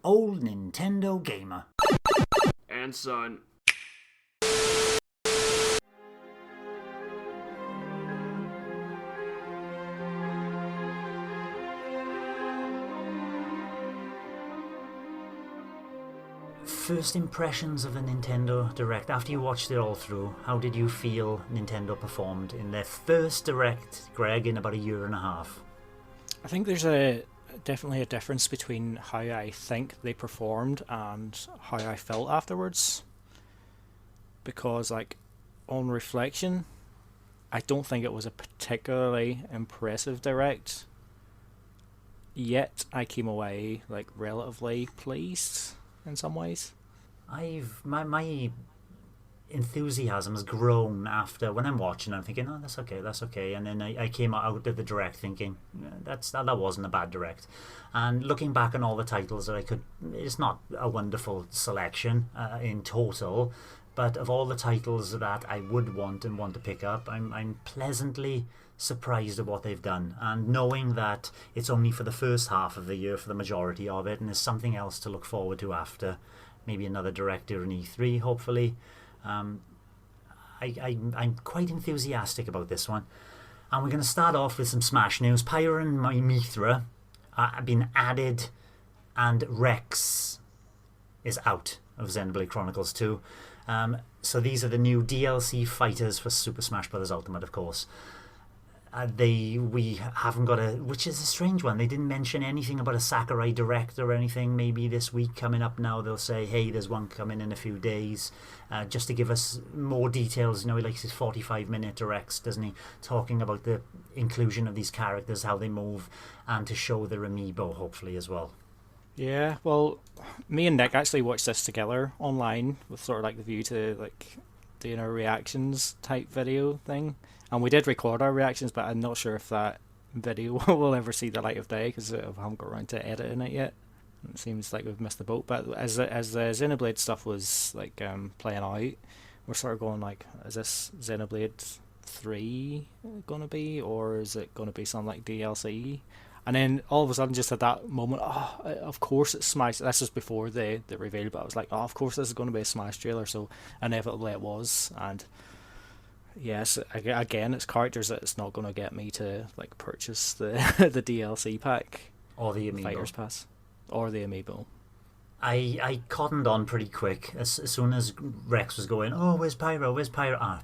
Old Nintendo Gamer. And son. First impressions of the Nintendo Direct. After you watched it all through, how did you feel Nintendo performed in their first Direct, Greg, in about a year and a half? I think there's definitely a difference between how I think they performed and how I felt afterwards. Because, like, on reflection, I don't think it was a particularly impressive Direct. Yet I came away, like, relatively pleased in some ways. My enthusiasm has grown after when I'm watching. I'm thinking, oh, that's okay, and then I came out of the Direct thinking that wasn't a bad Direct. And looking back on all the titles that it's not a wonderful selection in total, but of all the titles that I would want to pick up, I'm pleasantly surprised at what they've done, and knowing that it's only for the first half of the year for the majority of it, and there's something else to look forward to after, maybe another Direct during E3 hopefully. I'm quite enthusiastic about this one, and we're going to start off with some Smash news. Pyra and Mithra have been added, and Rex is out of Xenoblade Chronicles 2. So these are the new DLC fighters for Super Smash Bros. Ultimate, of course. We haven't got which is a strange one. They didn't mention anything about a Sakurai Direct or anything. Maybe this week coming up now they'll say, hey, there's one coming in a few days, just to give us more details. He likes his 45-minute Directs, doesn't he? Talking about the inclusion of these characters, how they move, and to show their amiibo, hopefully, as well. Yeah, well, me and Nick actually watched this together online with sort of like the view to like doing a reactions type video thing. And we did record our reactions, but I'm not sure if that video will ever see the light of day because I haven't got around to editing it yet. It seems like we've missed the boat. But as the Xenoblade stuff was like playing out, we're sort of going like, is this Xenoblade 3 gonna be, or is it gonna be some like DLC? And then all of a sudden, just at that moment, of course it's Smash. This was before the reveal, but I was like, of course this is going to be a Smash trailer. So inevitably it was, and yes, again, it's characters that it's not going to get me to like purchase the the DLC pack or the amiibo. Fighters Pass or the amiibo. I cottoned on pretty quick as soon as Rex was going, oh, where's Pyra?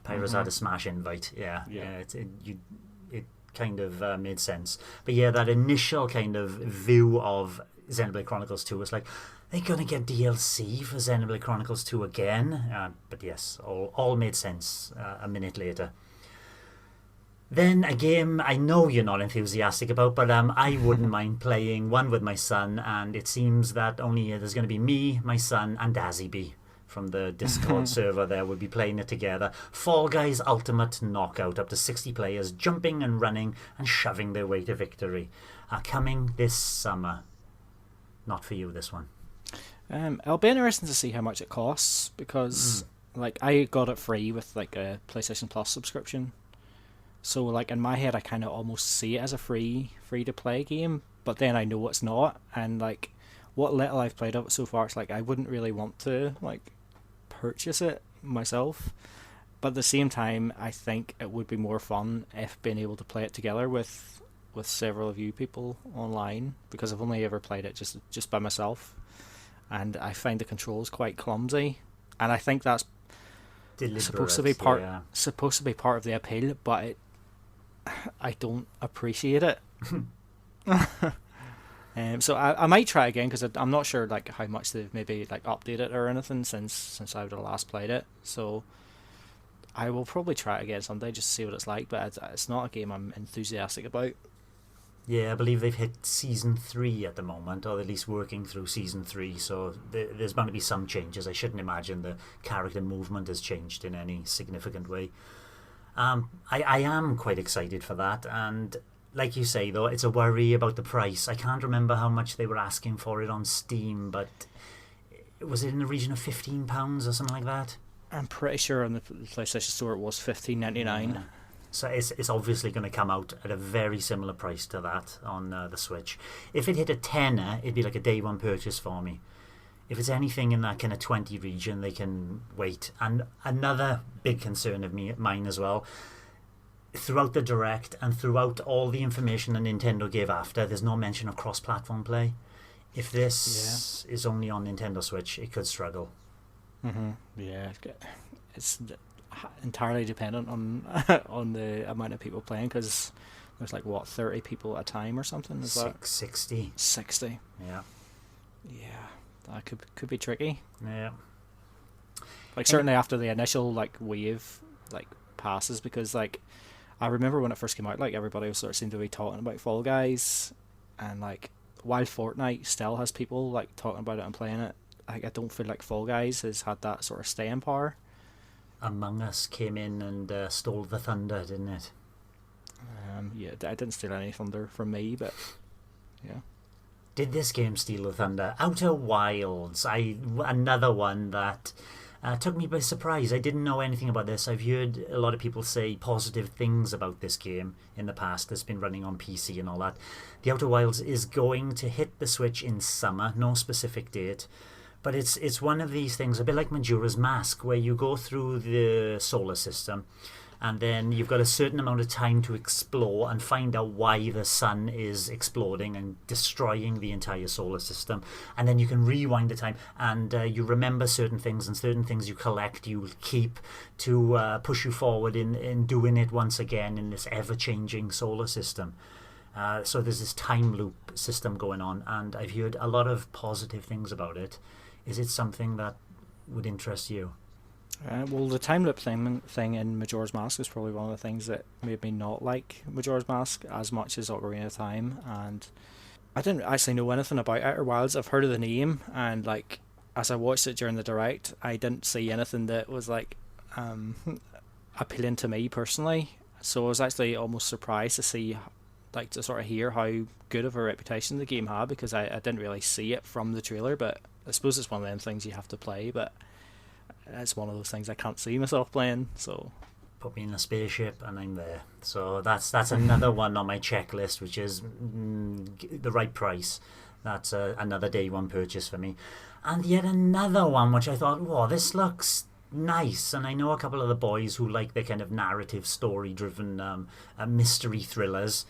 Pyra's had a Smash invite. Yeah. It kind of made sense. But yeah, that initial kind of view of Xenoblade Chronicles 2 was like, they're going to get DLC for Xenoblade Chronicles 2 again? But yes, all made sense a minute later. Then a game I know you're not enthusiastic about, but I wouldn't mind playing one with my son, and it seems that only there's going to be me, my son, and Dazzy from the Discord server there will be playing it together. Fall Guys Ultimate Knockout, up to 60 players jumping and running and shoving their way to victory. Coming this summer. Not for you, this one. It'll be interesting to see how much it costs, because like I got it free with like a PlayStation Plus subscription. So like in my head I kind of almost see it as a free to play game, but then I know it's not, and like what little I've played of it so far, it's like I wouldn't really want to like purchase it myself, but at the same time I think it would be more fun if being able to play it together with several of you people online, because I've only ever played it just by myself, and I find the controls quite clumsy, and I think that's supposed to be part of the appeal, but I don't appreciate it. So I might try again, because I'm not sure like how much they've maybe like updated or anything since I would have last played it. So I will probably try it again someday just to see what it's like, but it's not a game I'm enthusiastic about. Yeah, I believe they've hit Season 3 at the moment, or at least working through Season 3, so there's bound to be some changes. I shouldn't imagine the character movement has changed in any significant way. I am quite excited for that, and like you say, though, it's a worry about the price. I can't remember how much they were asking for it on Steam, but was it in the region of £15 or something like that? I'm pretty sure on the PlayStation Store it was $15.99. So it's obviously going to come out at a very similar price to that on the Switch. If it hit a tenner, it'd be like a day one purchase for me. If it's anything in that kind of 20 region, they can wait. And another big concern of mine as well, throughout the Direct and throughout all the information that Nintendo gave after, there's no mention of cross-platform play. If this is only on Nintendo Switch, it could struggle. Mm-hmm. Yeah, it's entirely dependent on on the amount of people playing, because there's like 30 people at a time or something. Is that 60? 60. Yeah. That could be tricky. Yeah. Like certainly after the initial like wave like passes, because like I remember when it first came out, like everybody was sort of seemed to be talking about Fall Guys, and like while Fortnite still has people like talking about it and playing it, I don't feel like Fall Guys has had that sort of staying power. Among Us came in and stole the thunder, didn't it? Yeah, I didn't steal any thunder from me, but yeah. Did this game steal the thunder? Outer Wilds, another one that took me by surprise. I didn't know anything about this. I've heard a lot of people say positive things about this game in the past. It's been running on PC and all that. The Outer Wilds is going to hit the Switch in summer, no specific date. But it's one of these things, a bit like Majora's Mask, where you go through the solar system and then you've got a certain amount of time to explore and find out why the sun is exploding and destroying the entire solar system. And then you can rewind the time and you remember certain things, and certain things you collect, you keep to push you forward in doing it once again in this ever-changing solar system. So there's this time loop system going on, and I've heard a lot of positive things about it. Is it something that would interest you? Well, the time loop thing in Majora's Mask is probably one of the things that made me not like Majora's Mask as much as Ocarina of Time, and I didn't actually know anything about Outer Wilds. I've heard of the name, and like as I watched it during the Direct, I didn't see anything that was like appealing to me personally. So I was actually almost surprised to see, like, to sort of hear how good of a reputation the game had, because I didn't really see it from the trailer. But I suppose it's one of them things you have to play, but it's one of those things I can't see myself playing. So put me in a spaceship and I'm there. So that's another one on my checklist, which is the right price. That's another day one purchase for me. And yet another one which I thought, whoa, this looks nice. And I know a couple of the boys who like the kind of narrative story driven mystery thrillers,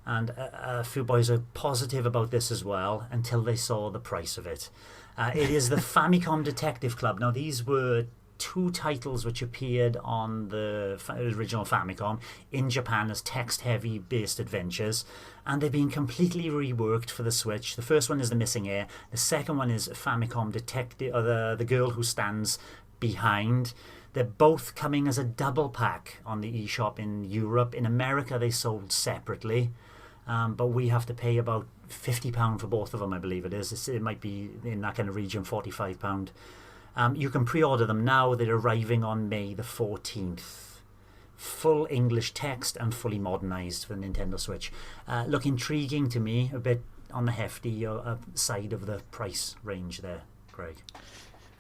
and a few boys are positive about this as well until they saw the price of it. It is the Famicom Detective Club. Now, these were two titles which appeared on the original Famicom in Japan as text-heavy based adventures, and they've been completely reworked for the Switch. The first one is The Missing Heir. The second one is Famicom Detective, or the Girl Who Stands Behind. They're both coming as a double pack on the eShop in Europe. In America, they sold separately. But we have to pay about £50 for both of them, I believe it is. It might be in that kind of region, £45. You can pre-order them now. They're arriving on May the 14th. Full English text and fully modernised for the Nintendo Switch. Look intriguing to me, a bit on the hefty side of the price range there, Craig.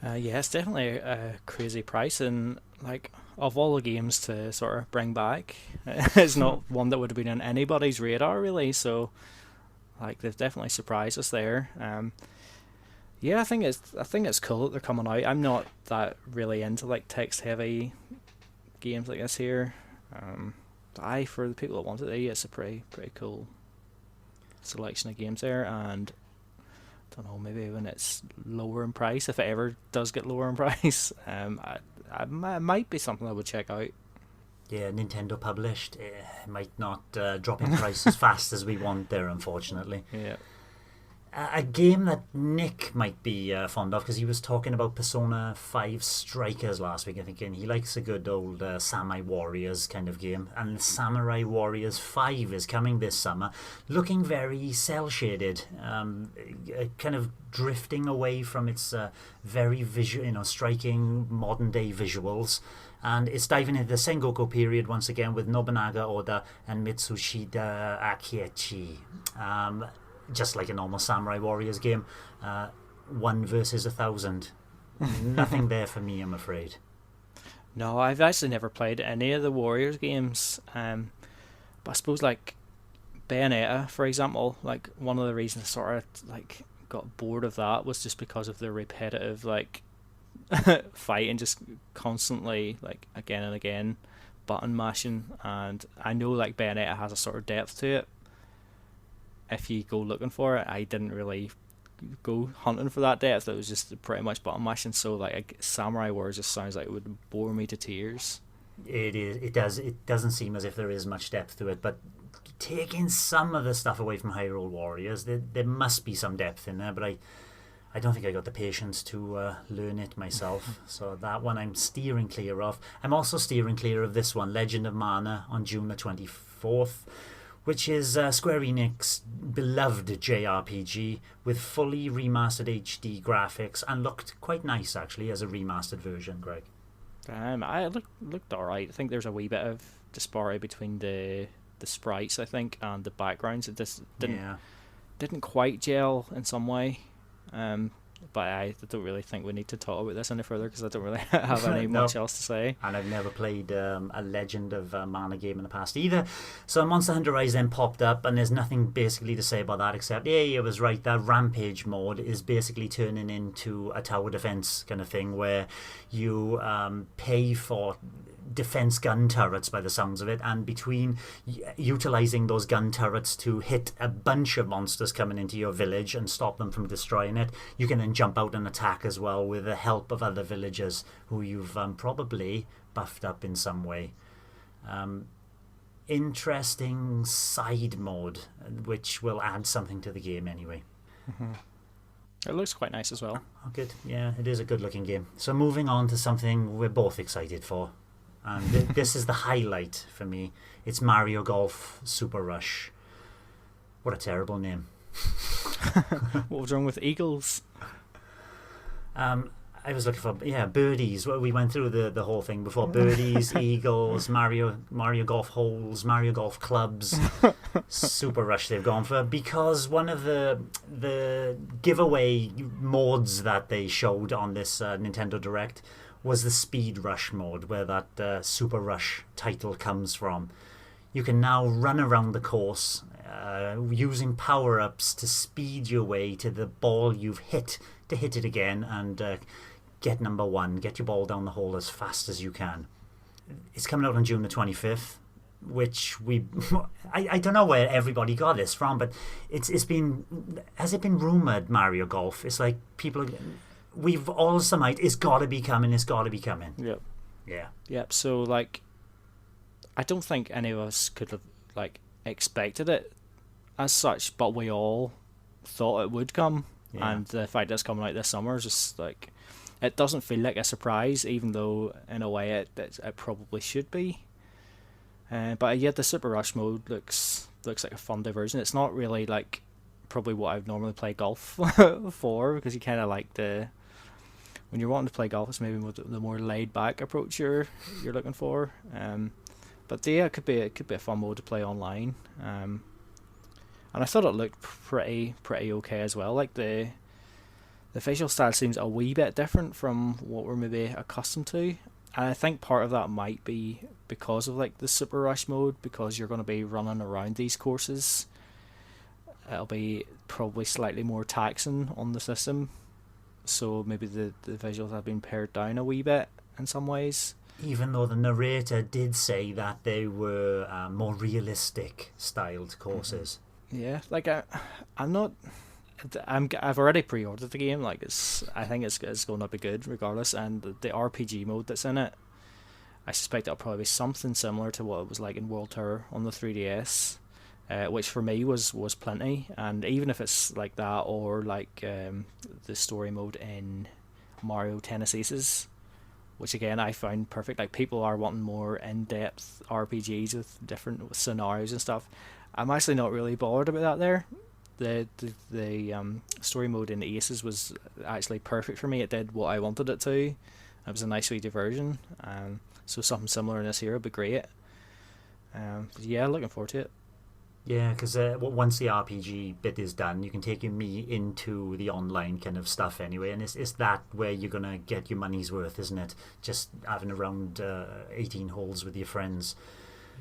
Yeah, it's definitely a crazy price, and like of all the games to sort of bring back, it's not one that would have been on anybody's radar really. So, like, they've definitely surprised us there. Yeah, I think it's cool that they're coming out. I'm not that really into like text heavy games like this here. For the people that want it, it's a pretty cool selection of games there, and I don't know, maybe when it's lower in price, if it ever does get lower in price, it might be something I would check out. Yeah, Nintendo published. It might not drop in price as fast as we want there, unfortunately. Yeah. A game that Nick might be fond of, because he was talking about Persona 5 Strikers last week, I think, and he likes a good old Samurai Warriors kind of game. And Samurai Warriors 5 is coming this summer, looking very cel-shaded, kind of drifting away from its very visual, striking modern-day visuals. And it's diving into the Sengoku period once again with Nobunaga Oda and Mitsushita Akiechi. Just like a normal Samurai Warriors game, 1 versus 1,000. Nothing there for me, I'm afraid. No, I've actually never played any of the Warriors games. But I suppose like Bayonetta, for example, like one of the reasons I sort of like got bored of that was just because of the repetitive like fight and just constantly like again and again button mashing. And I know like Bayonetta has a sort of depth to it if you go looking for it. I didn't really go hunting for that depth. It was just pretty much button mashing. So like Samurai Warriors just sounds like it would bore me to tears. It is. It does. It doesn't seem as if there is much depth to it, but taking some of the stuff away from Hyrule Warriors, there must be some depth in there. But I don't think I got the patience to learn it myself. So that one I'm steering clear of. I'm also steering clear of this one, Legend of Mana, on June the 24th, which is Square Enix beloved JRPG with fully remastered HD graphics and looked quite nice actually as a remastered version, Greg. I looked alright. I think there's a wee bit of disparity between the sprites, I think, and the backgrounds. It just didn't quite gel in some way. But I don't really think we need to talk about this any further because I don't really have any much else to say. And I've never played a Legend of Mana game in the past either. So Monster Hunter Rise then popped up, and there's nothing basically to say about that except, yeah, it was right, that Rampage mode is basically turning into a tower defense kind of thing where you pay for defense gun turrets by the sounds of it, and between utilizing those gun turrets to hit a bunch of monsters coming into your village and stop them from destroying it, you can then jump out and attack as well with the help of other villagers who you've probably buffed up in some way. Interesting side mode which will add something to the game anyway. It looks quite nice as well. Oh, good. Yeah, it is a good looking game. So moving on to something we're both excited for, and this is the highlight for me. It's Mario Golf Super Rush. What a terrible name. What was wrong with Eagles? I was looking for birdies. Well, we went through the whole thing before. Birdies, eagles, Mario Golf holes, Mario Golf clubs. Super Rush they've gone for, because one of the giveaway modes that they showed on this Nintendo Direct was the Speed Rush mode, where that Super Rush title comes from. You can now run around the course using power-ups to speed your way to the ball you've hit, to hit it again and get number one, get your ball down the hole as fast as you can. It's coming out on June the 25th, which I don't know where everybody got this from, but has it been rumoured, Mario Golf? It's like we've all surmised it's got to be coming. Yep. Yeah. Yep. So like, I don't think any of us could have like expected it as such, but we all thought it would come. Yeah. And the fact that it's coming out this summer is just like, it doesn't feel like a surprise, even though in a way it probably should be. But yeah, the Super Rush mode looks like a fun diversion. It's not really like probably what I've normally play golf for, because you kind of like when you're wanting to play golf, it's maybe the more laid back approach you're looking for. But yeah, it could be a fun mode to play online. And I thought it looked pretty okay as well. Like the visual style seems a wee bit different from what we're maybe accustomed to. And I think part of that might be because of like the Super Rush mode, because you're going to be running around these courses. It'll be probably slightly more taxing on the system. So maybe the visuals have been pared down a wee bit in some ways. Even though the narrator did say that they were more realistic styled courses. Yeah, like I've already pre-ordered the game. Like I think it's going to be good regardless. And the RPG mode that's in it, I suspect it'll probably be something similar to what it was like in World Tour on the 3DS, which for me was plenty. And even if it's like that, or like the story mode in Mario Tennis Aces, which again I found perfect. Like people are wanting more in-depth RPGs with different scenarios and stuff. I'm actually not really bothered about that there. The story mode in Aces was actually perfect for me. It did what I wanted it to. It was a nice wee diversion. So something similar in this here would be great. But yeah, looking forward to it. Yeah, because once the RPG bit is done, you can take me into the online kind of stuff anyway, and it's that where you're going to get your money's worth, isn't it? Just having around 18 holes with your friends.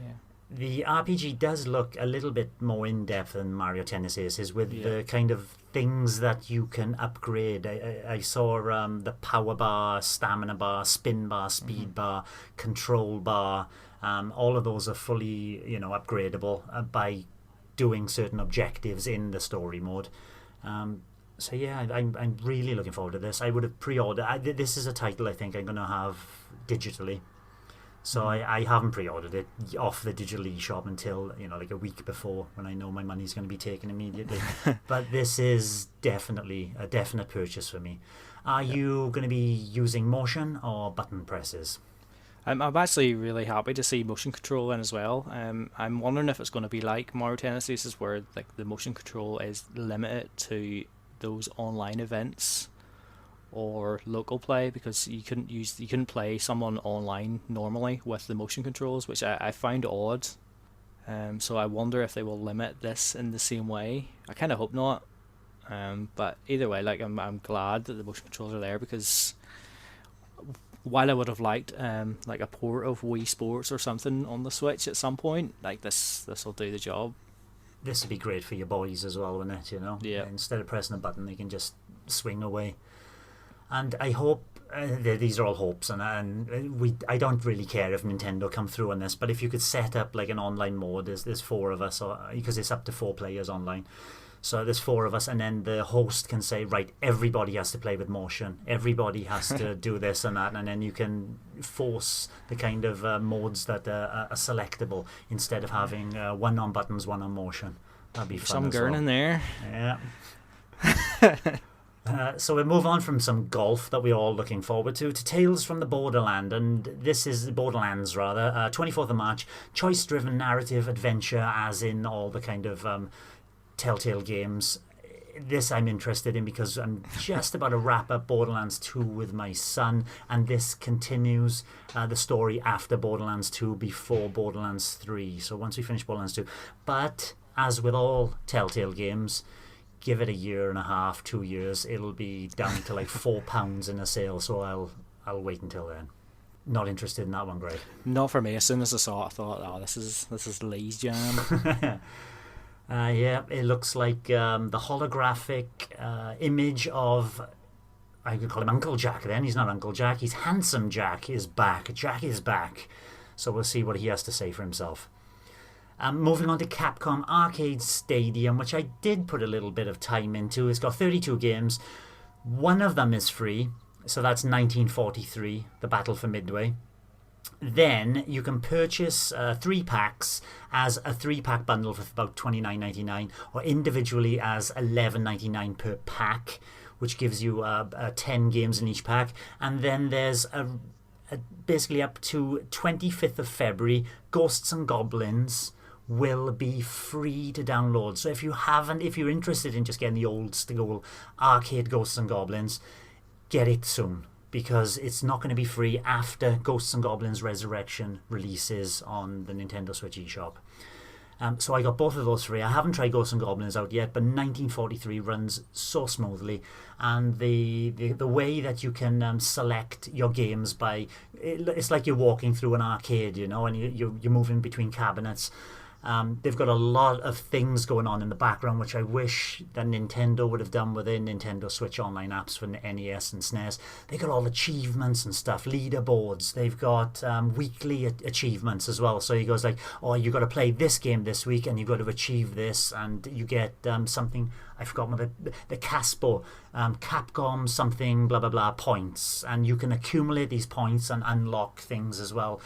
Yeah. The RPG does look a little bit more in-depth than Mario Tennis is with the kind of things that you can upgrade. I saw the power bar, stamina bar, spin bar, speed bar, control bar. All of those are fully, upgradable by doing certain objectives in the story mode. So yeah, I'm really looking forward to this. I would have pre-ordered. This is a title I think I'm going to have digitally. So I haven't pre-ordered it off the digital eShop until, like a week before, when I know my money's going to be taken immediately. But this is definitely a definite purchase for me. Are you going to be using motion or button presses? I'm actually really happy to see motion control in as well. I'm wondering if it's going to be like Mario Tennis Aces, where like the motion control is limited to those online events or local play, because you couldn't play someone online normally with the motion controls, which I find odd. So I wonder if they will limit this in the same way. I kind of hope not. But either way, like I'm glad that the motion controls are there, because while I would have liked like a port of Wii Sports or something on the Switch at some point, like this will do the job. This would be great for your boys as well, wouldn't it? Yeah. Instead of pressing a button, they can just swing away. And I hope these are all hopes, and I don't really care if Nintendo come through on this, but if you could set up like an online mode, there's 4 of us, because it's up to 4 players online. So there's 4 of us, and then the host can say, right, everybody has to play with motion. Everybody has to do this and that, and then you can force the kind of modes that are selectable instead of having one on buttons, one on motion. That'd be fun. Some girl in there. Yeah. So we'll move on from some golf that we're all looking forward to Tales from the Borderland, and this is Borderlands rather. 24th of March, choice-driven narrative adventure, as in all the kind of Telltale games. This I'm interested in because I'm just about to wrap up Borderlands 2 with my son, and this continues the story after Borderlands 2 before Borderlands 3. So once we finish Borderlands 2, but as with all Telltale games, give it a year and a half, 2 years, it'll be down to like £4 in a sale. So I'll wait until then. Not interested in that one, Greg. Not for me. As soon as I saw it, I thought, oh, this is Lee's jam. Yeah, it looks like the holographic image of, I could call him Uncle Jack then. He's not Uncle Jack, he's Handsome Jack is back. Jack is back. So we'll see what he has to say for himself. Moving on to Capcom Arcade Stadium, which I did put a little bit of time into. It's got 32 games. One of them is free, so that's 1943, The Battle for Midway. Then you can purchase 3 packs as a 3-pack bundle for about $29.99, or individually as $11.99 per pack, which gives you 10 games in each pack. And then there's basically up to 25th of February, Ghosts and Goblins will be free to download. So if you're interested in just getting the old school arcade Ghosts and Goblins, get it soon, because it's not going to be free after Ghosts and Goblins Resurrection releases on the Nintendo Switch eShop. So I got both of those free. I haven't tried Ghosts and Goblins out yet, but 1943 runs so smoothly, and the way that you can select your games by, it's like you're walking through an arcade, and you're moving between cabinets. They've got a lot of things going on in the background, which I wish that Nintendo would have done with their Nintendo Switch online apps for NES and SNES. They got all achievements and stuff, leaderboards. They've got weekly achievements as well. So he goes like, oh, you got to play this game this week, and you got to achieve this, and you get something. I forgot what the Caspo, Capcom something, blah, blah, blah, points. And you can accumulate these points and unlock things as well.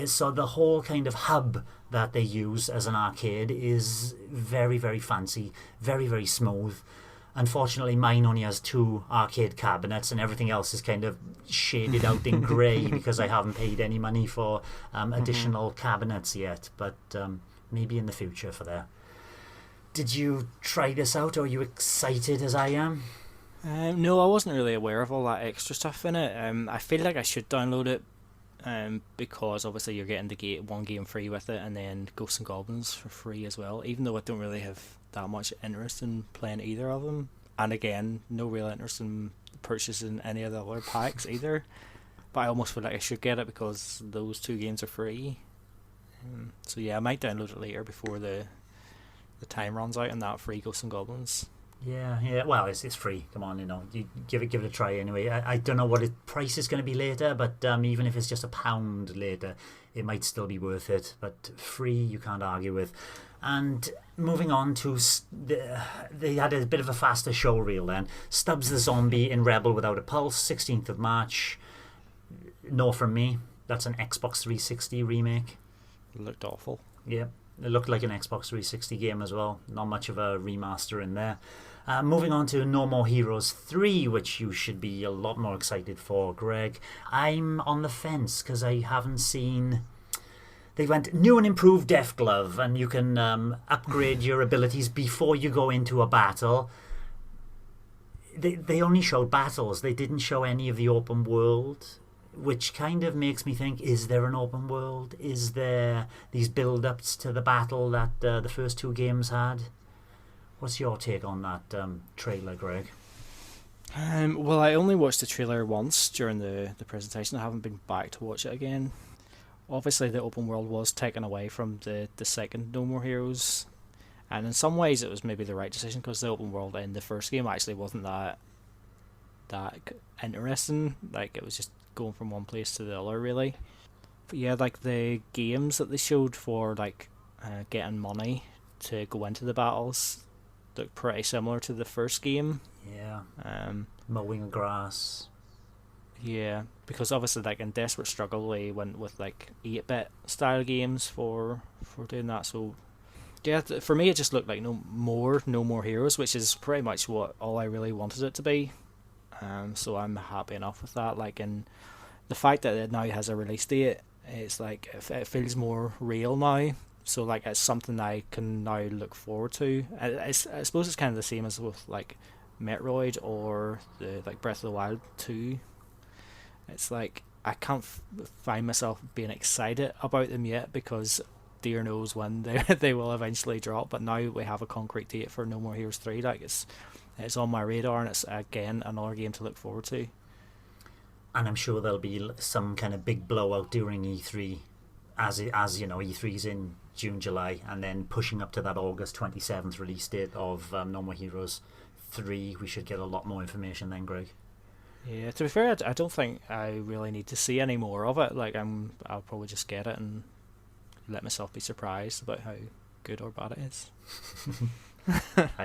So the whole kind of hub that they use as an arcade is very, very fancy, very, very smooth. Unfortunately, mine only has 2 arcade cabinets, and everything else is kind of shaded out in grey because I haven't paid any money for additional cabinets yet. But maybe in the future for that. Did you try this out, or are you excited as I am? No, I wasn't really aware of all that extra stuff in it. I feel like I should download it because obviously you're getting the one game free with it, and then Ghosts and Goblins for free as well, even though I don't really have that much interest in playing either of them. And again, no real interest in purchasing any of the other packs either. But I almost feel like I should get it because those two games are free. So yeah, I might download it later before the time runs out on that free Ghosts and Goblins. Yeah. Well, it's free. Come on, you give it a try anyway. I don't know what its price is going to be later, but even if it's just £1 later, it might still be worth it. But free, you can't argue with. And moving on to they had a bit of a faster show reel then. Stubbs the Zombie in Rebel Without a Pulse, 16th of March. No from me. That's an Xbox 360 remake. It looked awful. Yeah. It looked like an Xbox 360 game as well. Not much of a remaster in there. Moving on to No More Heroes 3, which you should be a lot more excited for, Greg. I'm on the fence because I haven't seen... They went new and improved Death Glove, and you can upgrade your abilities before you go into a battle. They only showed battles. They didn't show any of the open world, which kind of makes me think, is there an open world? Is there these build-ups to the battle that the first two games had? What's your take on that trailer, Greg? Well, I only watched the trailer once during the presentation. I haven't been back to watch it again. Obviously, the open world was taken away from the second No More Heroes. And in some ways, it was maybe the right decision because the open world in the first game actually wasn't that interesting. Like, it was just going from one place to the other, really. But yeah, like the games that they showed for like getting money to go into the battles look pretty similar to the first game. Yeah. Mowing grass. Yeah, because obviously, like in Desperate Struggle, they went with like 8-bit style games for doing that. So yeah, for me, it just looked like no more heroes, which is pretty much what all I really wanted it to be. So I'm happy enough with that. Like, and the fact that it now has a release date, it's like it feels more real now. So like it's something I can now look forward to. I suppose it's kind of the same as with like Metroid or the like Breath of the Wild 2. It's like I can't find myself being excited about them yet because dear knows when they will eventually drop. But now we have a concrete date for No More Heroes 3. Like it's on my radar, and it's again another game to look forward to. And I'm sure there'll be some kind of big blowout during E3, as you know, E3's in June, July, and then pushing up to that August 27th release date of No More Heroes 3. We should get a lot more information then, Greg. Yeah, to be fair, I don't think I really need to see any more of it. Like I'll probably just get it and let myself be surprised about how good or bad it is.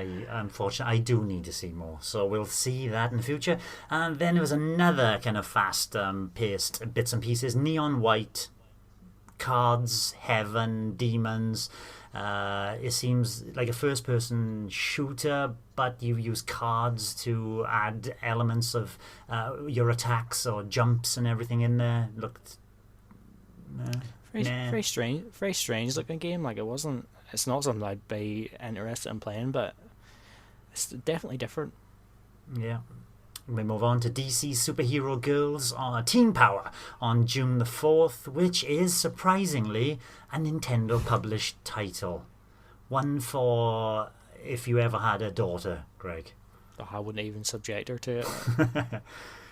Unfortunately, I do need to see more, so we'll see that in the future. And then there was another kind of fast-paced bits and pieces. Neon White, Cards, Heaven, Demons. It seems like a first-person shooter, but you use cards to add elements of your attacks or jumps and everything in there. Looked very strange looking game. Like it's not something I'd be interested in playing, but it's definitely different. Yeah. We move on to DC Superhero Girls on Teen Power on June the 4th, which is surprisingly a Nintendo published title. One for if you ever had a daughter, Greg. I wouldn't even subject her to it.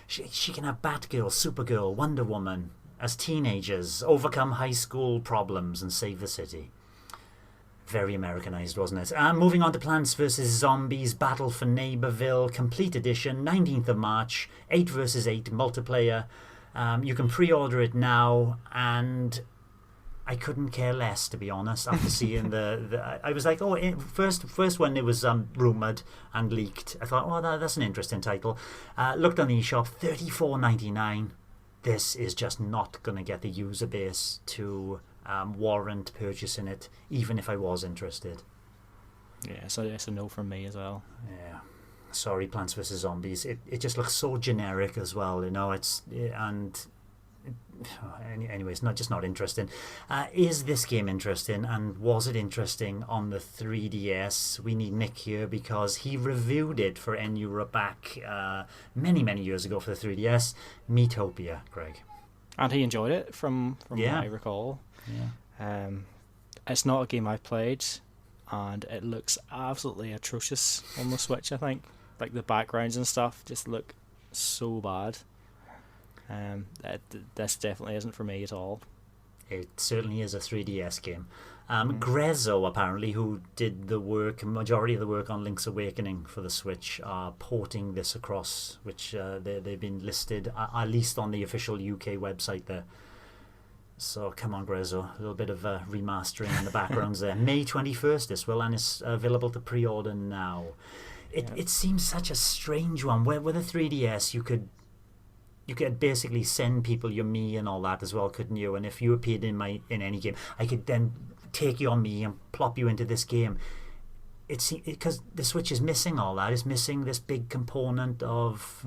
She can have Batgirl, Supergirl, Wonder Woman as teenagers, overcome high school problems and save the city. Very Americanized, wasn't it? Moving on to Plants vs. Zombies Battle for Neighborville Complete Edition, 19th of March, 8 vs. 8 multiplayer. You can pre-order it now, and I couldn't care less, to be honest, after seeing I was like, first when it was rumoured and leaked, I thought, oh, that's an interesting title. Looked on the eShop, $34.99. This is just not going to get the user base to warrant purchasing it, even if I was interested. Yeah, so it's a no from me as well. Yeah, sorry, Plants vs Zombies. It just looks so generic as well, you know. Anyways, not interesting. Is this game interesting, and was it interesting on the 3DS? We need Nick here because he reviewed it for N Europe back many years ago for the 3DS. Metopia, Greg. And he enjoyed it from what Yeah. I recall. Yeah. It's not a game I've played, and it looks absolutely atrocious on the Switch, I think. Like, the backgrounds and stuff just look so bad. This definitely isn't for me at all. It certainly is a 3DS game. Grezzo, apparently, who did the majority of the work on Link's Awakening for the Switch, are porting this across, which they've been listed, at least on the official UK website there. So come on, Grezzo, a little bit of remastering in the backgrounds there. May 21st this will, and it's available to pre-order now. It seems such a strange one. Where with a 3DS you could basically send people your Mii and all that as well, couldn't you? And if you appeared in any game, I could then take your Mii and plop you into this game. It's because the Switch is missing all that. It's missing this big component of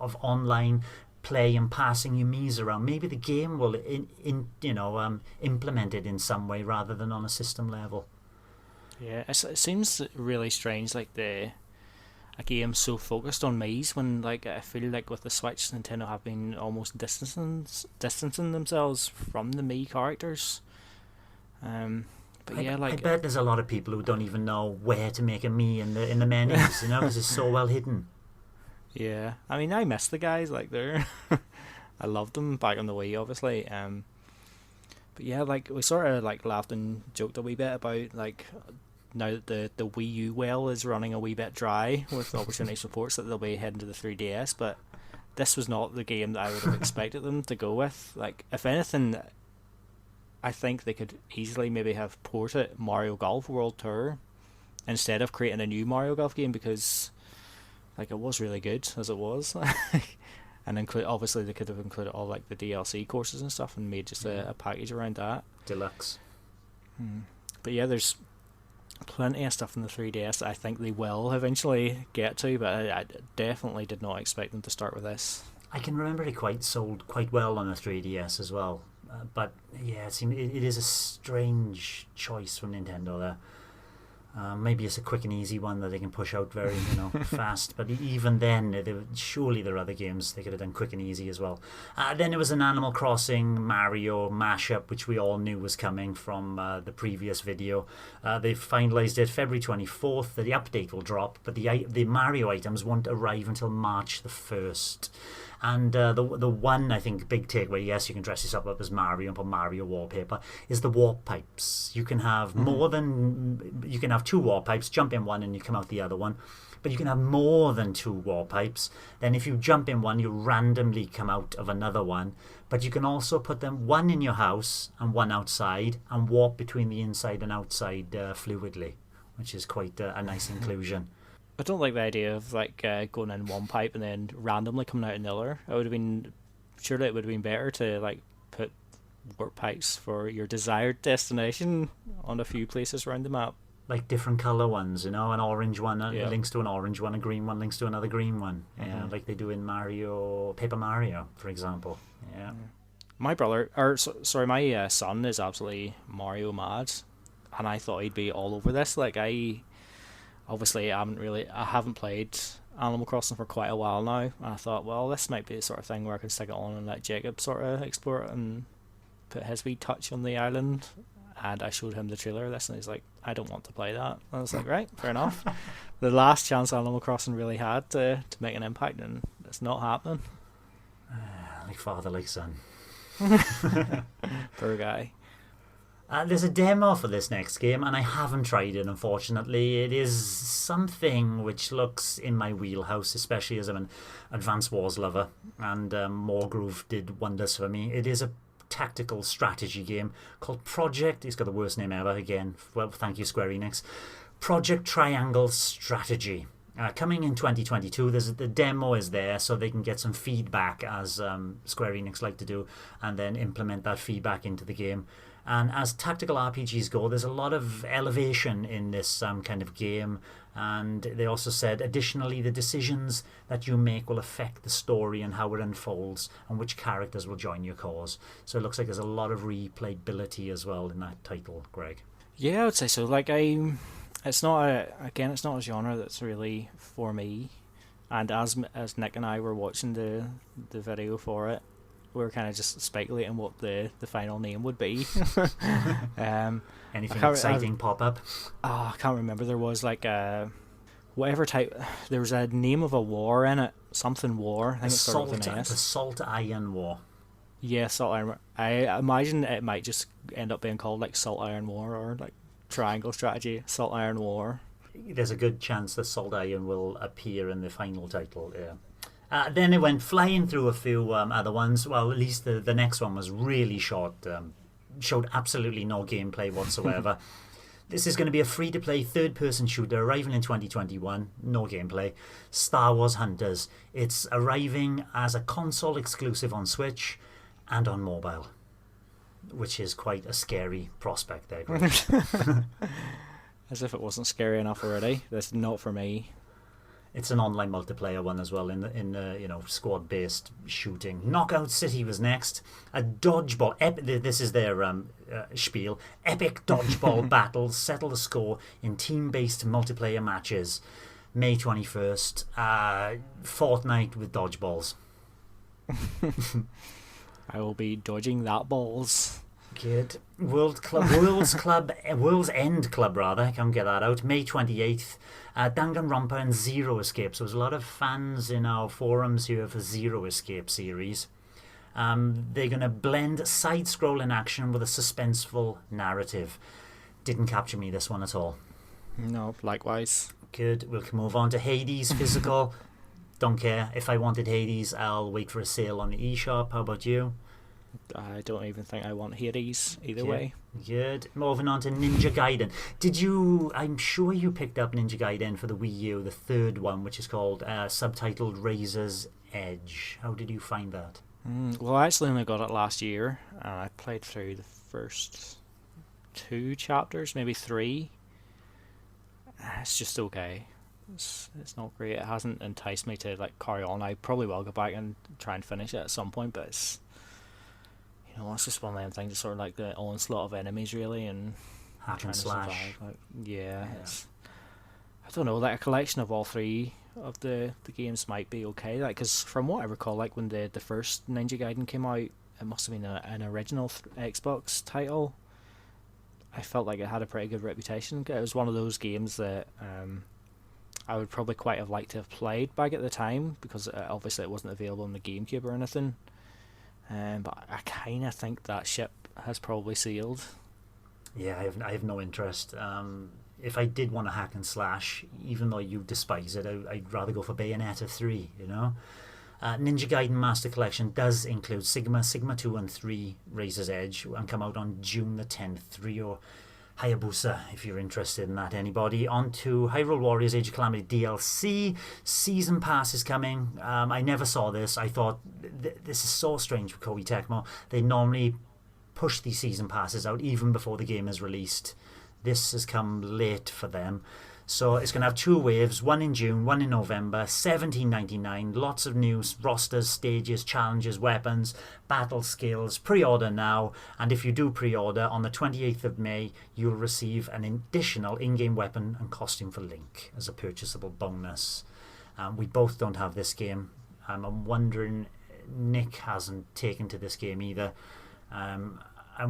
online play and passing your Mii's around. Maybe the game will implement it in some way rather than on a system level. Yeah, it seems really strange, like a game so focused on Mii's, when like I feel like with the Switch, Nintendo have been almost distancing themselves from the Mii characters. But I bet there's a lot of people who don't even know where to make a Mii in the menus, because it's so well hidden. Yeah, I mean, I miss the guys, like they're I loved them back on the Wii, obviously. But yeah, like we sort of like laughed and joked a wee bit about like now that the Wii U well is running a wee bit dry with Opportunity reports that they'll be heading to the 3DS, but this was not the game that I would have expected them to go with. Like, if anything, I think they could easily maybe have ported Mario Golf World Tour instead of creating a new Mario Golf game, because like it was really good as it was. And obviously they could have included all like the DLC courses and stuff and made just a package around that. Deluxe. But yeah, there's plenty of stuff in the 3DS that I think they will eventually get to, but I definitely did not expect them to start with this. I can remember it sold quite well on the 3DS as well. But yeah, it is a strange choice from Nintendo there. Maybe it's a quick and easy one that they can push out very fast, but even then surely there are other games they could have done quick and easy as well. Then it was an Animal Crossing Mario mashup, which we all knew was coming from the previous video. They finalized it February 24th that the update will drop, but the Mario items won't arrive until March the 1st. And the one, I think, big takeaway, yes, you can dress yourself up as Mario and put Mario wallpaper, is the warp pipes. You can have you can have 2 warp pipes, jump in one and you come out the other one. But you can have more than 2 warp pipes. Then if you jump in one, you randomly come out of another one. But you can also put them one in your house and one outside and warp between the inside and outside fluidly, which is quite a nice inclusion. I don't like the idea of like going in one pipe and then randomly coming out another. Surely it would have been better to like put warp pipes for your desired destination on a few places around the map. Like different colour ones, an orange one links to an orange one, a green one links to another green one. Yeah, like they do in Paper Mario, for example. Yeah. My son is absolutely Mario mad, and I thought he'd be all over this. Like Obviously, I haven't played Animal Crossing for quite a while now, and I thought, well, this might be the sort of thing where I can stick it on and let Jacob sort of explore it and put his wee touch on the island. And I showed him the trailer of this, and he's like, I don't want to play that. I was like, right, fair enough. The last chance Animal Crossing really had to make an impact, and it's not happening. Like father, like son. Poor guy. There's a demo for this next game, and I haven't tried it, unfortunately. It is something which looks in my wheelhouse, especially as I'm an Advance Wars lover, and Moregroove did wonders for me. It is a tactical strategy game called Project. It's got the worst name ever, again. Well, thank you, Square Enix. Project Triangle Strategy. Coming in 2022, the demo is there, so they can get some feedback, as Square Enix like to do, and then implement that feedback into the game. And as tactical RPGs go, there's a lot of elevation in this kind of game. And they also said, additionally, the decisions that you make will affect the story and how it unfolds and which characters will join your cause. So it looks like there's a lot of replayability as well in that title, Greg. Yeah, I would say so. Like, it's not a genre that's really for me. And as Nick and I were watching the video for it, we were kind of just speculating what the final name would be. Anything exciting pop up? Oh, I can't remember. There was like a whatever type. There was a name of a war in it. Something war. I think it started with an S. The Salt Iron War. Yeah, Salt Iron. I imagine it might just end up being called like Salt Iron War or like Triangle Strategy, Salt Iron War. There's a good chance that Salt Iron will appear in the final title. Yeah. Then it went flying through a few other ones. Well, at least the next one was really short. Showed absolutely no gameplay whatsoever. This is going to be a free-to-play third-person shooter arriving in 2021. No gameplay. Star Wars Hunters. It's arriving as a console exclusive on Switch and on mobile, which is quite a scary prospect there, Greg. As if it wasn't scary enough already. That's not for me. It's an online multiplayer one as well, in the squad-based shooting. Knockout City was next. A dodgeball. This is their spiel. Epic dodgeball battles settle the score in team-based multiplayer matches. May 21st. Fortnite with dodgeballs. I will be dodging that balls. Good. World's End Club, rather. I can't get that out. May 28th. Danganronpa and Zero Escape. So there's a lot of fans in our forums here for Zero Escape series. They're going to blend side-scrolling action with a suspenseful narrative. Didn't capture me, this one, at all. No, likewise. Good. We'll move on to Hades Physical. Don't care. If I wanted Hades, I'll wait for a sale on the eShop. How about you? I don't even think I want Hades either way. Good. Moving on to Ninja Gaiden. I'm sure you picked up Ninja Gaiden for the Wii U, the third one, which is called subtitled Razor's Edge. How did you find that? Well, I actually only got it last year. I played through the first 2 chapters, maybe 3. It's just okay. It's not great. It hasn't enticed me to like carry on. I probably will go back and try and finish it at some point, but it's just one of them things. It's sort of like the onslaught of enemies, really, and hack trying and to slash. survive. It's, I don't know. Like a collection of all 3 of the games might be okay. Like, because from what I recall, like when the first Ninja Gaiden came out, it must have been an original Xbox title. I felt like it had a pretty good reputation. It was one of those games that I would probably quite have liked to have played back at the time, because obviously it wasn't available on the GameCube or anything. But I kind of think that ship has probably sailed. Yeah, I have no interest. If I did want to hack and slash, even though you despise it, I'd rather go for Bayonetta 3, Ninja Gaiden Master Collection does include Sigma 2 and 3 Razor's Edge, and come out on June the 10th. 3 or Hayabusa, if you're interested in that, anybody. On to Hyrule Warriors Age of Calamity DLC. Season Pass is coming. I never saw this. I thought, this is so strange for Koei Tecmo. They normally push these Season Passes out even before the game is released. This has come late for them. So it's going to have 2 waves, one in June, one in November, $17.99. Lots of news, rosters, stages, challenges, weapons, battle skills. Pre-order now, and if you do pre-order on the 28th of May, you'll receive an additional in-game weapon and costume for Link as a purchasable bonus. We both don't have this game. I'm wondering, Nick hasn't taken to this game either. I'm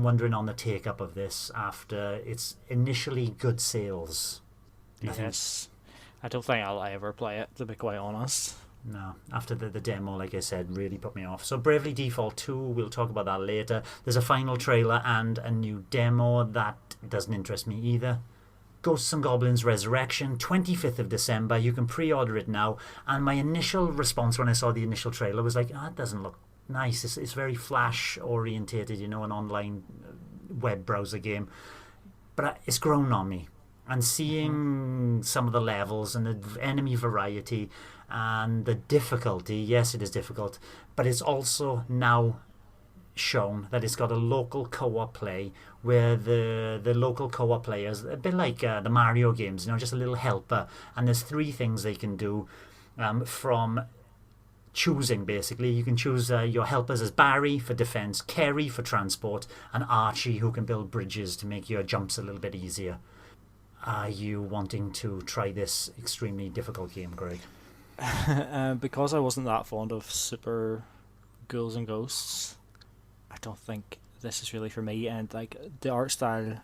wondering on the take-up of this after its initially good sales. Yes, I don't think I'll ever play it, to be quite honest. No, after the demo, like I said, really put me off. So Bravely Default 2, we'll talk about that later. There's a final trailer and a new demo. That doesn't interest me either. Ghosts and Goblins Resurrection, 25th of December. You can pre-order it now. And my initial response when I saw the initial trailer was like, it doesn't look nice. It's very Flash-orientated, an online web browser game. But it's grown on me. And seeing some of the levels and the enemy variety and the difficulty, yes, it is difficult, but it's also now shown that it's got a local co-op play where the local co-op players, a bit like the Mario games, just a little helper. And there's 3 things they can do from choosing, basically. You can choose your helpers as Barry for defense, Kerry for transport, and Archie, who can build bridges to make your jumps a little bit easier. Are you wanting to try this extremely difficult game, Greg? Because I wasn't that fond of Super Ghouls and Ghosts, don't think this is really for me. And like the art style,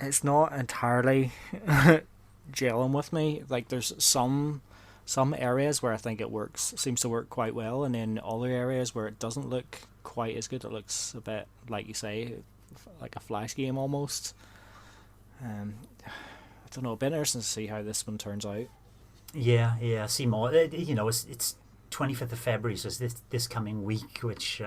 it's not entirely gelling with me. Like there's some areas where I think seems to work quite well, and then other areas where it doesn't look quite as good. It looks a bit, like you say, like a Flash game almost. I don't know. It'll be interesting to see how this one turns out. Yeah, see more. It's 25th of February, so it's this coming week, which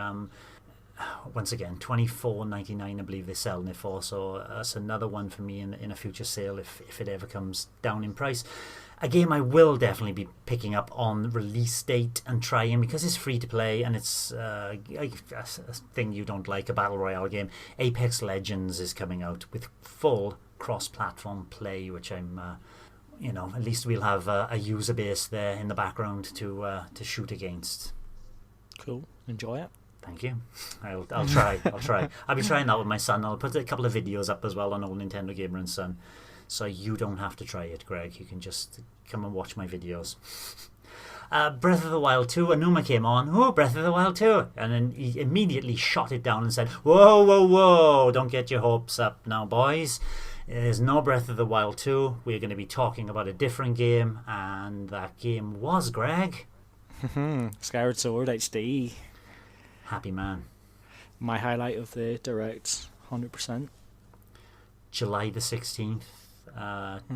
once again, $24.99 I believe they're selling it for. So that's another one for me in a future sale if it ever comes down in price. A game I will definitely be picking up on release date and trying, because it's free to play and it's a thing you don't like, a battle royale game. Apex Legends is coming out with full cross-platform play, which I'm, at least we'll have a user base there in the background to shoot against. Cool, enjoy it. Thank you. I'll try. I'll be trying that with my son. I'll put a couple of videos up as well on Old Nintendo Gamer and Son. So you don't have to try it, Greg. You can just come and watch my videos. Breath of the Wild 2, Anuma came on. Oh, Breath of the Wild 2. And then he immediately shot it down and said, whoa, don't get your hopes up now, boys. There's no Breath of the Wild 2. We're going to be talking about a different game. And that game was, Greg. Skyward Sword HD. Happy man. My highlight of the Direct, 100%. July the 16th.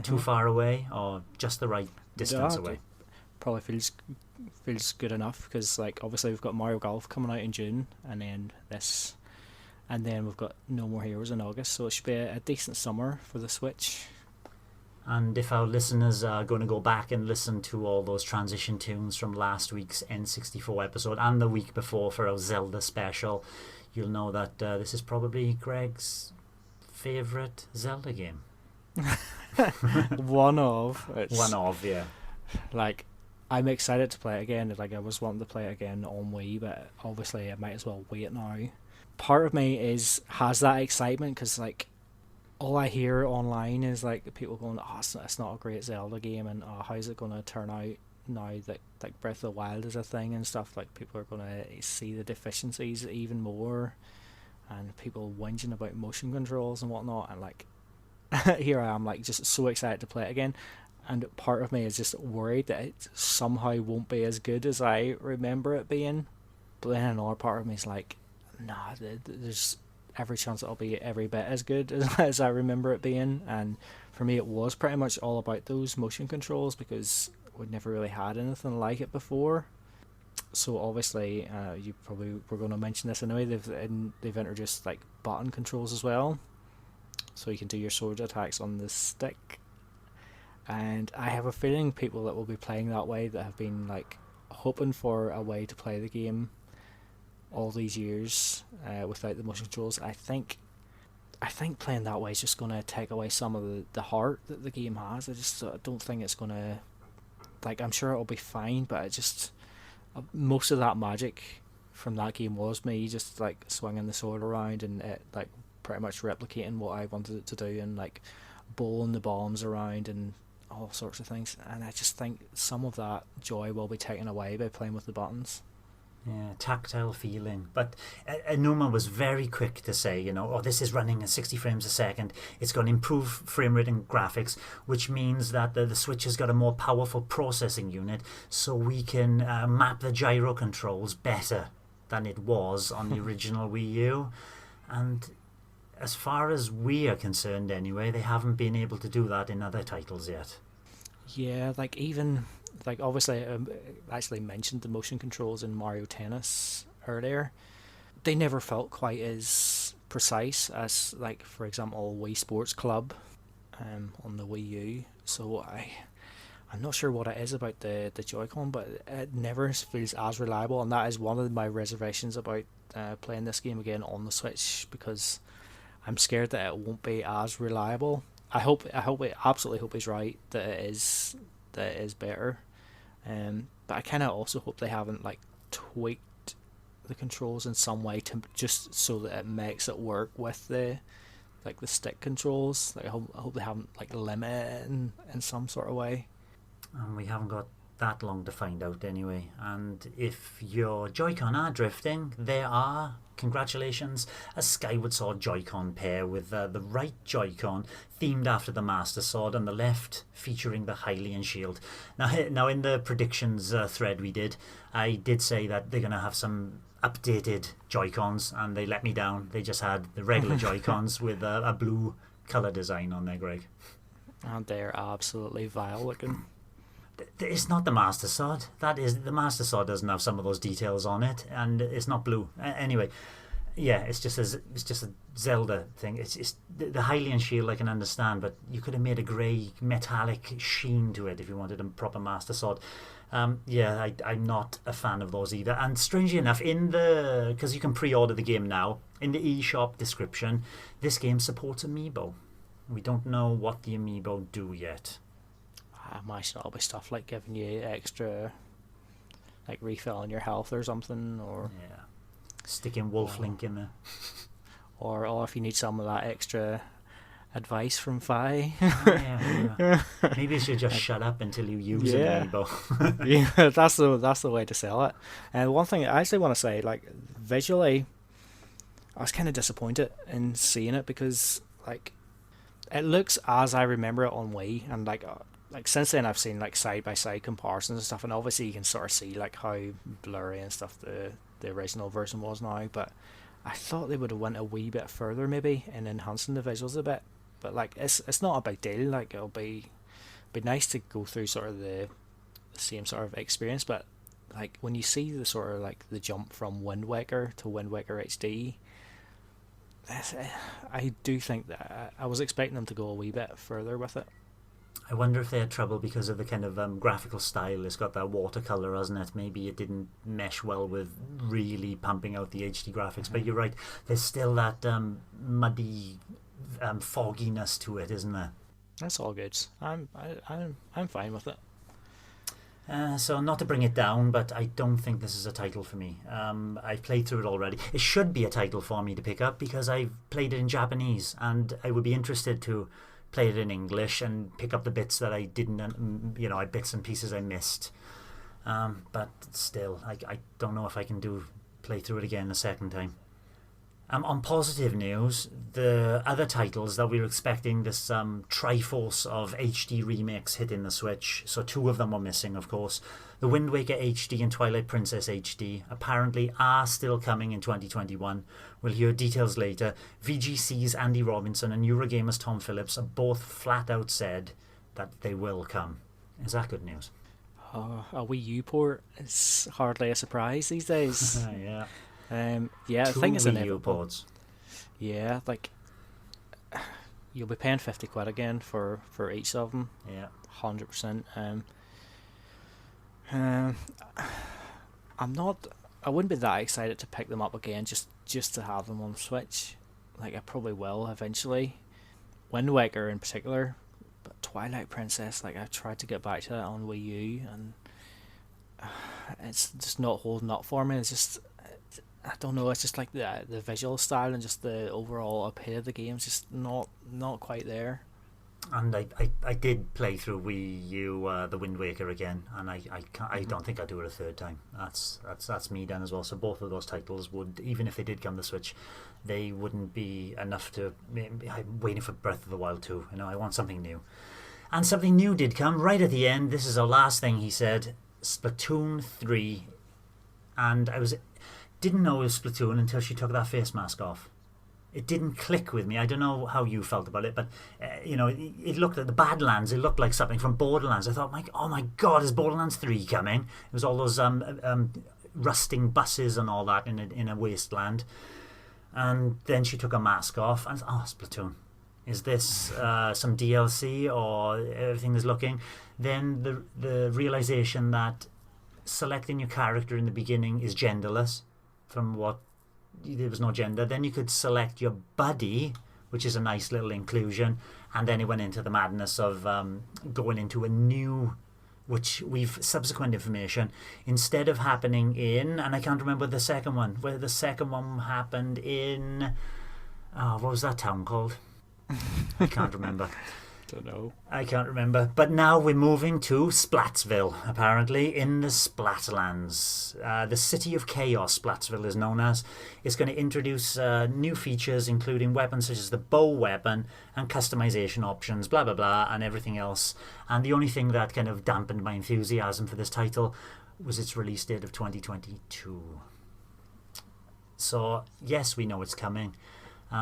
Too far away or just the right distance away? Probably feels good enough, because like obviously we've got Mario Golf coming out in June, and then this, and then we've got No More Heroes in August, so it should be a decent summer for the Switch. And if our listeners are going to go back and listen to all those transition tunes from last week's N64 episode and the week before for our Zelda special, you'll know that this is probably Greg's favourite Zelda game. One of, yeah. Like, I'm excited to play it again. Like, I was wanting to play it again on Wii, but obviously I might as well wait now. Part of me has that excitement, because like all I hear online is like people going, "Oh, it's not a great Zelda game," and "Oh, how's it going to turn out now that like Breath of the Wild is a thing and stuff?" Like people are going to see the deficiencies even more, and people whinging about motion controls and whatnot, and like. Here I am, like, just so excited to play it again, and part of me is just worried that it somehow won't be as good as I remember it being, but then another part of me is like, nah, there's every chance it'll be every bit as good as I remember it being. And for me it was pretty much all about those motion controls, because we'd never really had anything like it before. So obviously, you probably were going to mention this anyway, they've introduced like button controls as well. So you can do your sword attacks on the stick. And I have a feeling people that will be playing that way, that have been like hoping for a way to play the game all these years without the motion controls, I think playing that way is just going to take away some of the heart that the game has. I just don't think it's going to, like, I'm sure it'll be fine, but it just, most of that magic from that game was me just like swinging the sword around and it like pretty much replicating what I wanted it to do, and like bowling the bombs around and all sorts of things. And I just think some of that joy will be taken away by playing with the buttons. Yeah, tactile feeling. But Anuma was very quick to say, this is running at 60 frames a second. It's going to improve frame rate and graphics, which means that the Switch has got a more powerful processing unit, so we can map the gyro controls better than it was on the original Wii U. And as far as we are concerned anyway, they haven't been able to do that in other titles yet. Yeah, like even, like obviously I actually mentioned the motion controls in Mario Tennis earlier. They never felt quite as precise as, like, for example, Wii Sports Club on the Wii U. So I'm not sure what it is about the Joy-Con, but it never feels as reliable, and that is one of my reservations about playing this game again on the Switch, because I'm scared that it won't be as reliable. I absolutely hope he's right, that it is better. But I kind of also hope they haven't like tweaked the controls in some way to just so that it makes it work with the stick controls. Like I hope they haven't like limited it in some sort of way. And we haven't got that long to find out anyway. And if your Joy-Con are drifting, there are, congratulations, a Skyward Sword Joy-Con pair with the right Joy-Con themed after the Master Sword and the left featuring the Hylian shield. Now in the predictions thread we did, I did say that they're going to have some updated Joy-Cons, and they let me down. They just had the regular Joy-Cons with a blue colour design on there, Greg. And they're absolutely vile looking. It's not the Master Sword. The Master Sword doesn't have some of those details on it, and it's not blue. Anyway, yeah, it's just a Zelda thing. It's the Hylian shield I can understand, but you could have made a grey metallic sheen to it if you wanted a proper Master Sword. I'm not a fan of those either. And strangely enough, because you can pre-order the game now, in the eShop description, this game supports Amiibo. We don't know what the Amiibo do yet. Might not be stuff like giving you extra, like refilling your health or something, or sticking Wolf Link in there, or if you need some of that extra advice from Fi. Maybe you should just shut up until you use an Amiibo. Yeah, that's the way to sell it. And one thing I actually want to say, like visually, I was kind of disappointed in seeing it because like it looks as I remember it on Wii, and like since then I've seen like side by side comparisons and stuff, and obviously you can sort of see like how blurry and stuff the original version was now, but I thought they would have went a wee bit further maybe in enhancing the visuals a bit. But like it's not a big deal. Like it'll be nice to go through sort of the same sort of experience, but like when you see the sort of like the jump from Wind Waker to Wind Waker HD, I do think that I was expecting them to go a wee bit further with it. I wonder if they had trouble because of the kind of graphical style. It's got that watercolour, hasn't it? Maybe it didn't mesh well with really pumping out the HD graphics. But you're right, there's still that muddy fogginess to it, isn't there? That's all good. I'm fine with it. So not to bring it down, but I don't think this is a title for me. I've played through it already. It should be a title for me to pick up because I've played it in Japanese, and I would be interested to play it in English and pick up the bits that I didn't, bits and pieces I missed. But still, I don't know if I can play through it again a second time. On positive news, the other titles that we were expecting, this Triforce of HD remakes hitting the Switch, so 2 of them were missing, of course. The Wind Waker HD and Twilight Princess HD apparently are still coming in 2021. We'll hear details later. VGC's Andy Robinson and Eurogamer's Tom Phillips are both flat out said that they will come. Is that good news? A Wii U port is hardly a surprise these days. Yeah. I think it's inevitable. ports. Yeah, like you'll be paying £50 again for each of them. Yeah, 100%. I wouldn't be that excited to pick them up again just to have them on Switch. Like I probably will eventually. Wind Waker in particular, but Twilight Princess, like I tried to get back to that on Wii U, and it's just not holding up for me. It's just, I don't know, it's just like the visual style and just the overall appeal of the game is just not quite there. And I did play through Wii U the Wind Waker again, and I don't think I'd do it a third time. That's me done as well. So both of those titles would, even if they did come to Switch, they wouldn't be enough to. I'm waiting for Breath of the Wild 2. I want something new, and something new did come right at the end. This is our last thing he said. Splatoon 3, and didn't know it was Splatoon until she took that face mask off. It didn't click with me. I don't know how you felt about it, but it looked at the Badlands. It looked like something from Borderlands. I thought, oh my God, is Borderlands 3 coming? It was all those rusting buses and all that in a wasteland. And then she took her mask off, and Splatoon. Is this some DLC or everything is looking? Then the realization that selecting your character in the beginning is genderless, from what. There was no gender. Then you could select your buddy, which is a nice little inclusion, and then it went into the madness of going into a new, which we've subsequent information, instead of happening in, and I can't remember the second one, where the second one happened in, what was that town called? I can't remember. Don't know. I can't remember. But now we're moving to Splatsville, apparently, in the Splatlands. The City of Chaos, Splatsville is known as. It's going to introduce new features, including weapons such as the bow weapon and customization options, blah, blah, blah, and everything else. And the only thing that kind of dampened my enthusiasm for this title was its release date of 2022. So, yes, we know it's coming.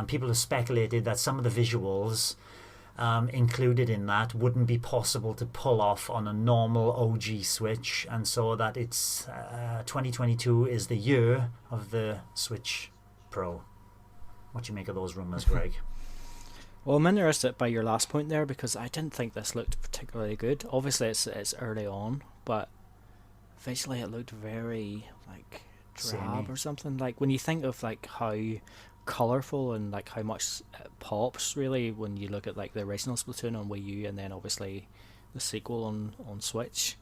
People have speculated that some of the visuals included in that wouldn't be possible to pull off on a normal OG Switch, and so that it's 2022 is the year of the Switch Pro. What do you make of those rumours, Greg? Well, I'm interested by your last point there, because I didn't think this looked particularly good. Obviously, it's early on, but visually it looked very like drab Samey. or something. Like when you think of like how colourful and like how much it pops really when you look at like the original Splatoon on Wii U and then obviously the sequel on Switch,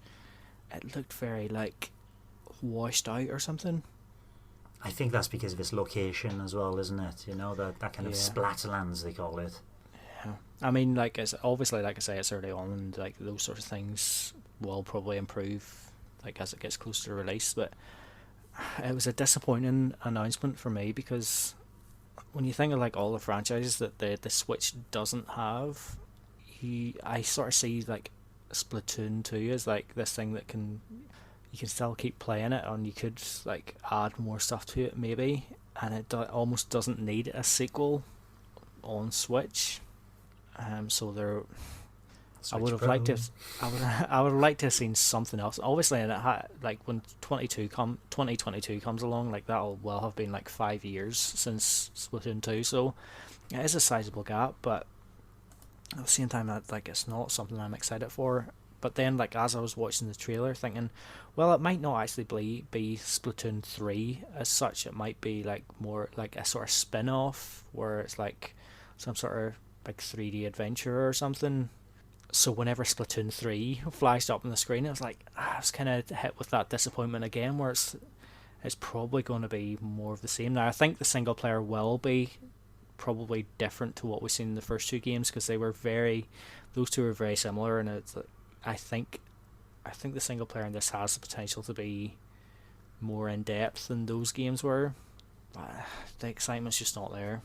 it looked very like washed out or something. I think that's because of its location as well, isn't it? You know, that kind of Yeah. splatterlands they call it. Yeah. I mean, like it's obviously, like I say, it's early on and like those sorts of things will probably improve like as it gets closer to release, but it was a disappointing announcement for me because when you think of like all the franchises that the Switch doesn't have, I sort of see like Splatoon 2 as like this thing that you can still keep playing it, and you could like add more stuff to it maybe, and it almost doesn't need a sequel on Switch. So there, I would have liked to. I would have liked to have seen something else. Obviously, and it like when 2022 comes along, like that'll well have been like 5 years since Splatoon 2. So it is a sizable gap, but at the same time, like it's not something I'm excited for. But then, like as I was watching the trailer, thinking, well, it might not actually be Splatoon 3 as such. It might be like more like a sort of spin-off where it's like some sort of like 3D adventure or something. So whenever Splatoon 3 flashed up on the screen, it was like I was kind of hit with that disappointment again, where it's probably going to be more of the same. Now I think the single player will be probably different to what we've seen in the first two games, because those two are very similar, and it's I think the single player in this has the potential to be more in depth than those games were, but the excitement's just not there.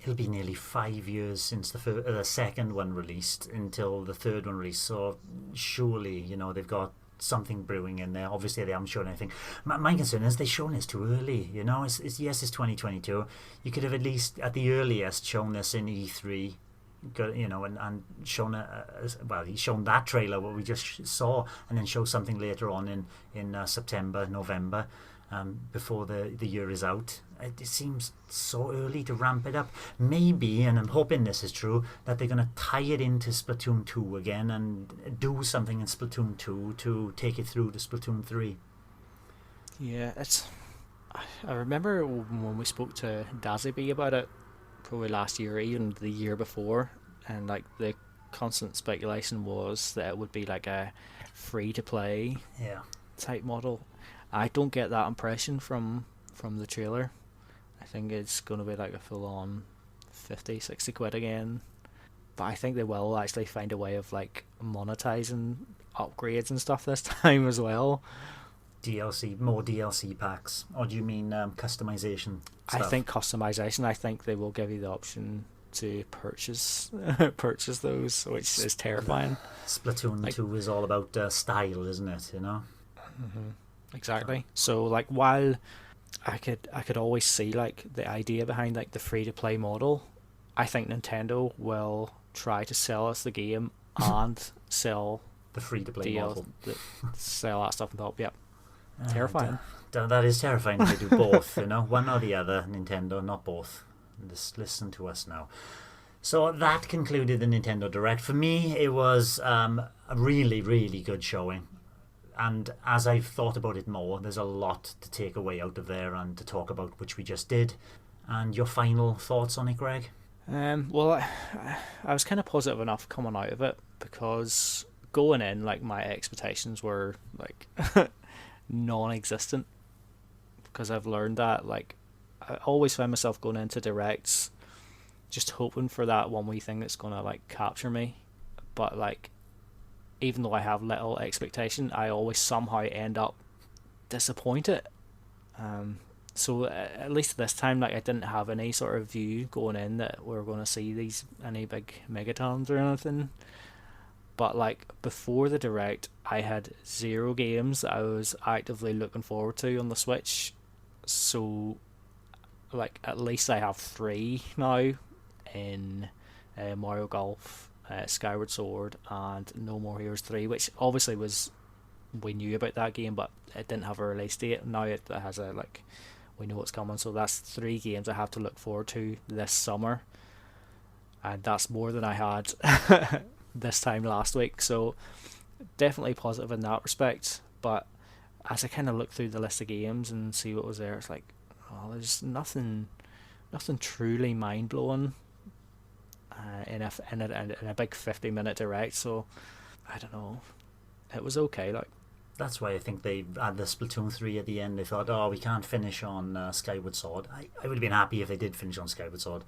It'll be nearly 5 years since the second one released until the third one released, so surely, you know, they've got something brewing in there. Obviously they haven't shown anything. My concern is they've shown this too early, you know. It's 2022. You could have at least at the earliest shown this in E3, you know, and shown he's shown that trailer what we just saw, and then show something later on in September, November, before the year is out. It seems so early to ramp it up. Maybe, and I'm hoping this is true, that they're going to tie it into Splatoon 2 again and do something in Splatoon 2 to take it through to Splatoon 3. Yeah, I remember when we spoke to Daziby about it, probably last year or even the year before, and like the constant speculation was that it would be like a free-to-play type model. I don't get that impression from the trailer. I think it's going to be like a full-on 50-60 quid again, but I think they will actually find a way of like monetizing upgrades and stuff this time as well. More DLC packs, or do you mean customization stuff? I think customization. I think they will give you the option to purchase those, which is terrifying. Splatoon 2 is all about style, isn't it? You know. Mm-hmm. Exactly. So like, while I could always see like the idea behind like the free to play model, I think Nintendo will try to sell us the game and sell the free to play model. Sell that stuff on top. Yep. Terrifying. That is terrifying if they do both, you know, one or the other. Nintendo, not both. Just listen to us now. So that concluded the Nintendo Direct. For me, it was a really, really good showing. And as I've thought about it more, there's a lot to take away out of there and to talk about, which we just did. And your final thoughts on it, Greg? Well, I was kind of positive enough coming out of it, because going in, like, my expectations were like non-existent, because I've learned that, like, I always find myself going into directs just hoping for that one wee thing that's going to like capture me, but like, even though I have little expectation, I always somehow end up disappointed. So at least this time, like, I didn't have any sort of view going in that we were going to see any big megatons or anything. But like, before the Direct, I had 0 games that I was actively looking forward to on the Switch. So like, at least I have 3 now in Mario Golf, Skyward Sword, and No More Heroes 3, which obviously we knew about that game, but it didn't have a release date. Now it has a, like, we know what's coming, so that's 3 games I have to look forward to this summer, and that's more than I had this time last week, so definitely positive in that respect. But as I kind of look through the list of games and see what was there, it's like, oh, there's nothing truly mind-blowing in a big 50-minute Direct, so I don't know, it was okay. Like, that's why I think they had the Splatoon 3 at the end. They thought, oh, we can't finish on Skyward Sword. I would have been happy if they did finish on Skyward Sword.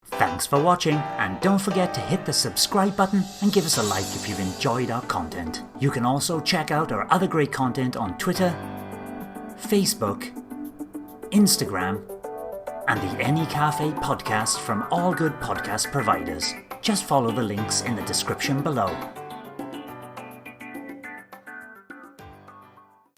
Thanks for watching, and don't forget to hit the subscribe button and give us a like if you've enjoyed our content. You can also check out our other great content on Twitter, Facebook, Instagram, and the N-E Café podcast from all good podcast providers. Just follow the links in the description below.